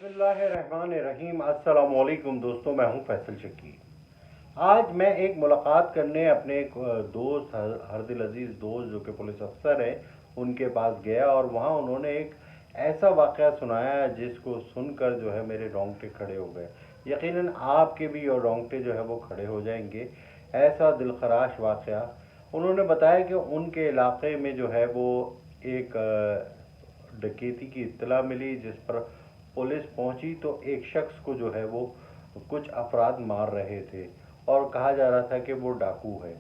बिस्मिल्लाहिर्रहमानिर्रहीम। अस्सलाम वालेकुम दोस्तों, मैं हूं फैसल शकील। आज मैं एक मुलाकात करने अपने एक दोस्त हरदिल अजीज़ दोस्त जो कि पुलिस अफसर हैं उनके पास गया, और वहां उन्होंने एक ऐसा वाक़या सुनाया जिसको सुनकर जो है मेरे रोंगटे खड़े हो गए। यकीनन आपके भी और रोंगटे जो है वो खड़े हो जाएंगे। ऐसा दिलखराश वाक़या उन्होंने बताया कि उनके इलाके में जो है वो एक डकैती की इत्तला मिली, जिस पर पुलिस पहुंची तो एक शख्स को जो है वो कुछ अफराद मार रहे थे और कहा जा रहा था कि वो डाकू है।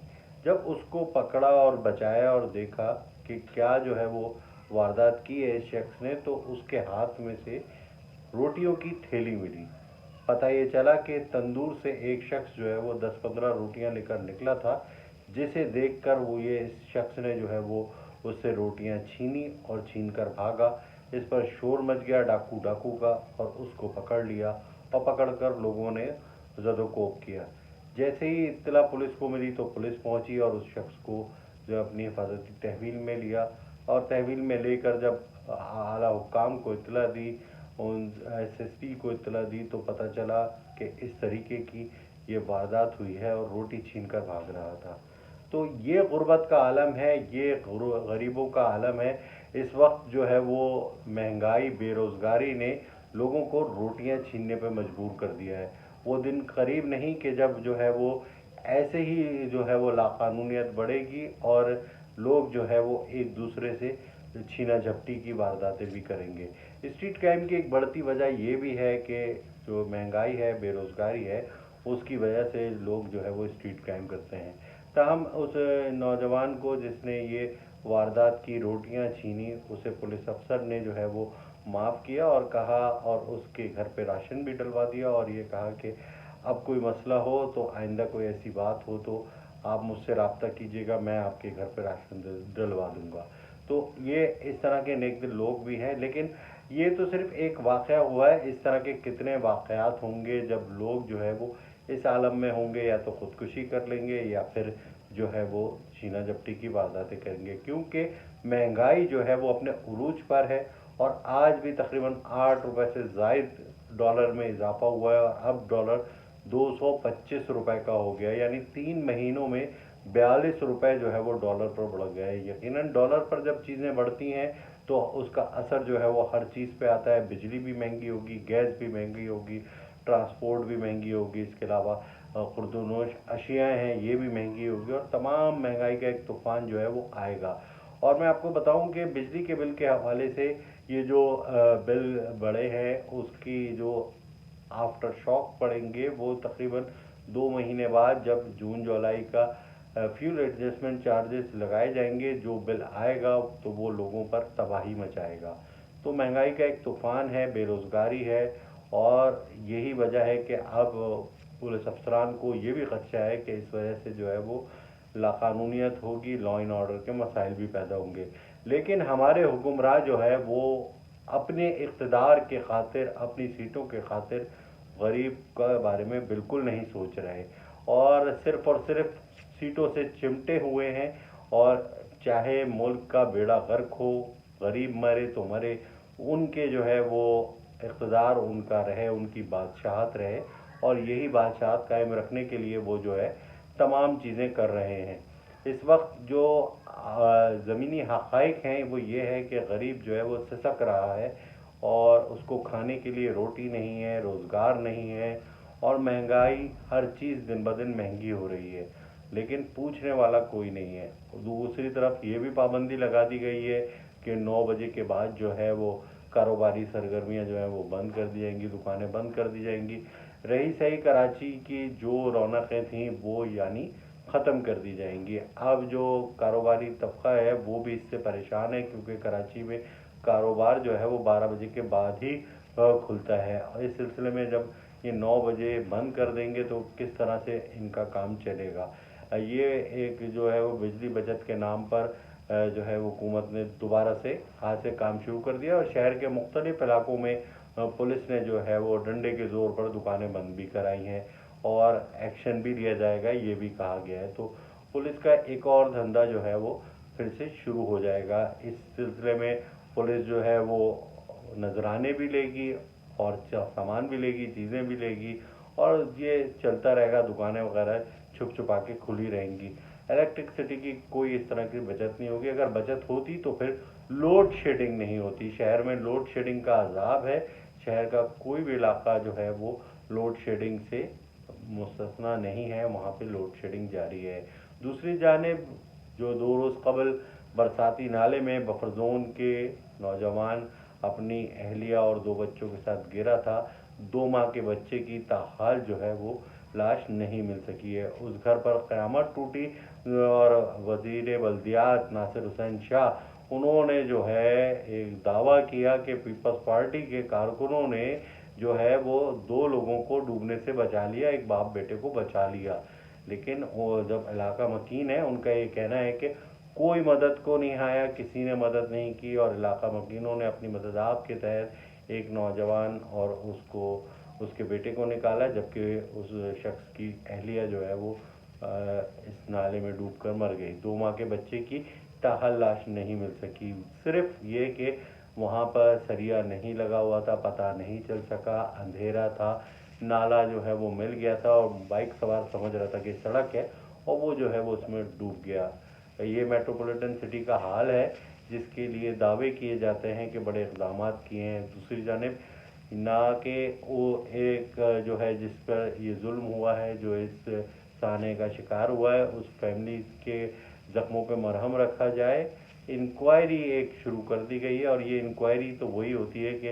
जब उसको पकड़ा और बचाया और देखा कि क्या जो है वो वारदात की है इस शख्स ने, तो उसके हाथ में से रोटियों की थैली मिली। पता ये चला कि तंदूर से एक शख्स जो है वो 10-15 रोटियां लेकर निकला था, जिसे देखकर वो ये इस शख्स ने जो है वो उससे रोटियां छीनी और छीन कर भागा। इस पर शोर मच गया डाकू डाकू का, और उसको पकड़ लिया और पकड़कर लोगों ने जदोकोब किया। जैसे ही इत्तला पुलिस को मिली तो पुलिस पहुंची और उस शख्स को जो अपनी हिफाजती तहवील में लिया, और तहवील में लेकर जब आला हुक्काम को इत्तला दी, उन एसएसपी को इत्तला दी, तो पता चला कि इस तरीके की ये वारदात हुई है और रोटी छीन कर भाग रहा था। तो ये गुर्बत का आलम है, ये गरीबों का आलम है। इस वक्त जो है वो महंगाई बेरोज़गारी ने लोगों को रोटियां छीनने पर मजबूर कर दिया है। वो दिन करीब नहीं कि जब जो है वो ऐसे ही जो है वो लाकानूनियत बढ़ेगी और लोग जो है वो एक दूसरे से छीना झपटी की वारदातें भी करेंगे। स्ट्रीट क्राइम की एक बढ़ती वजह ये भी है कि जो महंगाई है बेरोज़गारी है उसकी वजह से लोग जो है वो स्ट्रीट क्राइम करते हैं। ताहम उस नौजवान को जिसने ये वारदात की रोटियां छीनी, उसे पुलिस अफसर ने जो है वो माफ़ किया और कहा, और उसके घर पे राशन भी डलवा दिया, और ये कहा कि अब कोई मसला हो तो आइंदा कोई ऐसी बात हो तो आप मुझसे रब्ता कीजिएगा, मैं आपके घर पे राशन डलवा दूंगा। तो ये इस तरह के नेक दिल लोग भी हैं। लेकिन ये तो सिर्फ एक वाक़या हुआ है, इस तरह के कितने वाक़यात होंगे जब लोग जो है वो इस आलम में होंगे, या तो ख़ुदकुशी कर लेंगे या फिर जो है वो छीना झपटी की वारदातें करेंगे, क्योंकि महंगाई जो है वो अपने उरूज पर है। और आज भी तकरीबन 8 रुपए से ज़ायद डॉलर में इजाफा हुआ है, और अब डॉलर 225 रुपए का हो गया, यानी 3 महीनों में 42 रुपए जो है वो डॉलर पर बढ़ गया है। यकीनन डॉलर पर जब चीज़ें बढ़ती हैं तो उसका असर जो है वो हर चीज़ पे आता है। बिजली भी महंगी होगी, गैस भी महंगी होगी, ट्रांसपोर्ट भी महंगी होगी, इसके अलावा खुर्दनोश अशियाएँ हैं ये भी महंगी होगी, और तमाम महंगाई का एक तूफ़ान जो है वो आएगा। और मैं आपको बताऊं कि बिजली के बिल के हवाले से ये जो बिल बढ़े हैं उसकी जो आफ्टर शॉक पड़ेंगे वो तकरीबन 2 महीने बाद, जब जून जुलाई का फ्यूल एडजस्टमेंट चार्जेस लगाए जाएंगे, जो बिल आएगा तो वो लोगों पर तबाही मचाएगा। तो महंगाई का एक तूफ़ान है, बेरोज़गारी है, और यही वजह है कि अब पुलिस अफसरान को ये भी खदशा है कि इस वजह से जो है वो लाकानूनियत होगी, लॉ एंड ऑर्डर के मसाइल भी पैदा होंगे। लेकिन हमारे हुक्मरान जो है वो अपने इक़्तिदार के खातिर, अपनी सीटों के खातिर गरीब के बारे में बिल्कुल नहीं सोच रहे, और सिर्फ सीटों से चिमटे हुए हैं। और चाहे मुल्क का बेड़ा गर्क हो, गरीब मरे तो मरे, उनके जो है वो इक़्तिदार उनका रहे, उनकी बादशाहत रहे, और यही बादशाहत कायम रखने के लिए वो जो है तमाम चीज़ें कर रहे हैं। इस वक्त जो ज़मीनी हक़ाइक़ हैं वो ये है कि गरीब जो है वो सिसक रहा है, और उसको खाने के लिए रोटी नहीं है, रोज़गार नहीं है, और महंगाई हर चीज़ दिन ब दिन महंगी हो रही है, लेकिन पूछने वाला कोई नहीं है। दूसरी तरफ ये भी पाबंदी लगा दी गई है कि 9 बजे के बाद जो है वो कारोबारी सरगर्मियाँ जो है वो बंद कर दी जाएंगी, दुकानें बंद कर दी जाएंगी। रही सही कराची की जो रौनकें थीं वो यानी ख़त्म कर दी जाएंगी। अब जो कारोबारी तबका है वो भी इससे परेशान है, क्योंकि कराची में कारोबार जो है वो 12 बजे के बाद ही खुलता है, और इस सिलसिले में जब ये 9 बजे बंद कर देंगे तो किस तरह से इनका काम चलेगा। ये एक जो है वो बिजली बचत के नाम पर जो है हुकूमत ने दोबारा से आज से काम शुरू कर दिया, और शहर के मुख्तलिफ इलाकों में पुलिस ने जो है वो डंडे के ज़ोर पर दुकानें बंद भी कराई हैं, और एक्शन भी लिया जाएगा ये भी कहा गया है। तो पुलिस का एक और धंधा जो है वो फिर से शुरू हो जाएगा। इस सिलसिले में पुलिस जो है वो नजराने भी लेगी, اور सामान भी लेगी, चीज़ें भी लेगी, और ये चलता रहेगा, दुकानें वगैरह छुप छुपा के खुली रहेंगी। इलेक्ट्रिसिटी की कोई इस तरह की बचत नहीं होगी। अगर बचत होती तो फिर लोड शेडिंग नहीं होती। शहर में लोड शेडिंग का अजाब है। शहर का कोई भी इलाका जो है वो लोड शेडिंग से मुस्तस्ना नहीं है, वहाँ पे लोड शेडिंग जारी है। दूसरी जानिब जो 2 रोज़ कबल बरसाती नाले में बफर जोन के नौजवान अपनी अहलिया और 2 बच्चों के साथ गिरा था, 2 माह के बच्चे की ताहाल जो है वो लाश नहीं मिल सकी है। उस घर पर क़यामत टूटी और वज़ीर बल्दियात नासिर हुसैन शाह, उन्होंने जो है एक दावा किया कि पीपल्स पार्टी के कारकुनों ने जो है वो 2 लोगों को डूबने से बचा लिया, एक बाप बेटे को बचा लिया। लेकिन वो जब इलाका मकीन है, उनका ये कहना है कि कोई मदद को नहीं आया, किसी ने मदद नहीं की, और इलाका मकीनों ने अपनी मददाब के तहत एक नौजवान और उसके बेटे को निकाला, जबकि उस शख्स की अहलिया जो है वो इस नाले में डूबकर मर गई। 2 माह के बच्चे की ताहाल लाश नहीं मिल सकी। सिर्फ ये कि वहाँ पर सरिया नहीं लगा हुआ था, पता नहीं चल सका, अंधेरा था, नाला जो है वो मिल गया था और बाइक सवार समझ रहा था कि सड़क है, और वो जो है वो उसमें डूब गया। ये मेट्रोपॉलिटन सिटी का हाल है, जिसके लिए दावे किए जाते हैं कि बड़े इक़दाम किए हैं। दूसरी जानिब ना कि वो एक जो है जिस पर ये जुल्म हुआ है, जो इस साने का शिकार हुआ है, उस फैमिली के ज़ख्मों पे मरहम रखा जाए। इंक्वायरी एक शुरू कर दी गई है, और ये इंक्वायरी तो वही होती है कि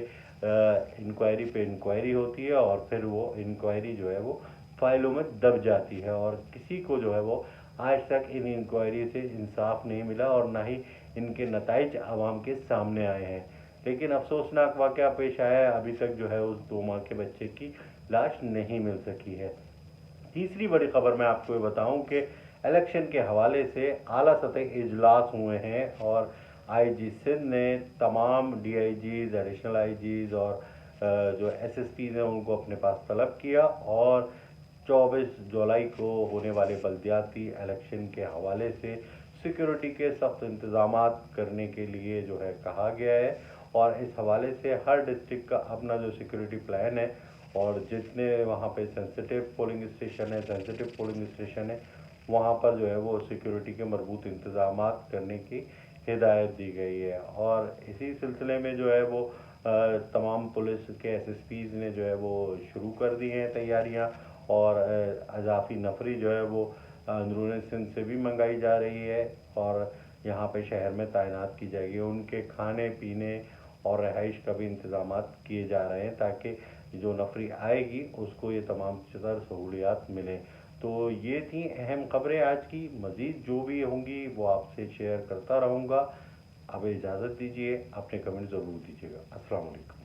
इंक्वायरी पे इंक्वायरी होती है, और फिर वो इंक्वायरी जो है वो फाइलों में दब जाती है, और किसी को जो है वो आज तक इन इंक्वायरी से इंसाफ नहीं मिला, और ना ही इनके नताइज आवाम के सामने आए हैं। लेकिन अफसोसनाक वाक़या पेश आया है, अभी तक जो है उस 2 माह के बच्चे की लाश नहीं मिल सकी है। तीसरी बड़ी खबर मैं आपको ये बताऊं कि इलेक्शन के हवाले से आला सतह इजलास हुए हैं, और आईजी सिंध ने तमाम डीआईजीज, एडिशनल आईजीज और जो एसएसपीज हैं उनको अपने पास तलब किया, और 24 जुलाई को होने वाले बल्दियाती इलेक्शन के हवाले से सिक्योरिटी के सख्त इंतजाम करने के लिए जो है कहा गया है। और इस हवाले से हर डिस्ट्रिक्ट का अपना जो सिक्योरिटी प्लान है, और जितने वहाँ पे सेंसिटिव पोलिंग स्टेशन है, सेंसिटिव पोलिंग स्टेशन है, वहाँ पर जो है वो सिक्योरिटी के मरबूत इंतजाम करने की हिदायत दी गई है। और इसी सिलसिले में जो है वो तमाम पुलिस के एसएसपीज ने जो है वो शुरू कर दी हैं तैयारियाँ, और अजाफी नफरी जो है वो अंदरून सिंध से भी मंगाई जा रही है, और यहाँ पे शहर में तैनात की जाएगी। उनके खाने पीने और रहाइश का भी इंतजाम किए जा रहे हैं, ताकि जो नफरी आएगी उसको ये तमाम तर सहूलियात मिलें। तो ये थी अहम खबरें आज की। मज़ीद जो भी होंगी वो आपसे शेयर करता रहूँगा। अब इजाज़त दीजिए, अपने कमेंट ज़रूर दीजिएगा। अस्सलाम वालेकुम।